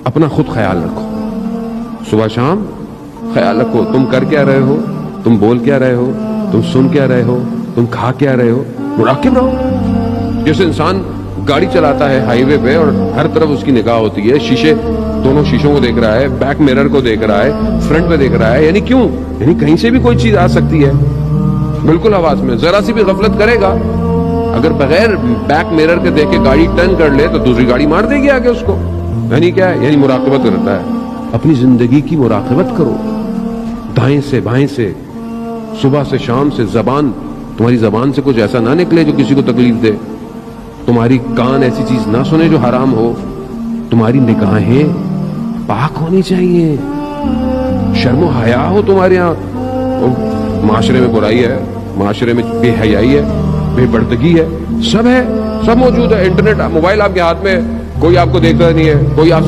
अपना खुद ख्याल रखो, सुबह शाम ख्याल रखो। तुम कर क्या रहे हो, तुम बोल क्या रहे हो, तुम सुन क्या रहे हो, तुम खा क्या रहे हो, मुराकिब रहो। जैसे इंसान गाड़ी चलाता है हाईवे पे और हर तरफ उसकी निगाह होती है, शीशे, दोनों शीशों को देख रहा है, बैक मिरर को देख रहा है, फ्रंट पे देख रहा है। यानी क्यों? यानी कहीं से भी कोई चीज आ सकती है, बिल्कुल आवाज में। जरा सी भी गफलत करेगा, अगर बगैर बैक मिरर के देख के गाड़ी टर्न कर ले तो दूसरी गाड़ी मार देगी आगे उसको। यानी क्या है? यानी मुराकबत करता है। अपनी जिंदगी की मुराकबत करो, दाएं से बाएं से, सुबह से शाम से। जबान, तुम्हारी जबान से कुछ ऐसा ना निकले जो किसी को तकलीफ दे। तुम्हारी कान ऐसी चीज ना सुने जो हराम हो। तुम्हारी निगाहें पाक होनी चाहिए, शर्मो हया हो तुम्हारे यहाँ। माशरे में बुराई है, माशरे में बेहयाई है, बेपर्दगी है, सब है, सब मौजूद है। इंटरनेट, मोबाइल आपके हाथ में, कोई आपको देखता नहीं है, कोई आप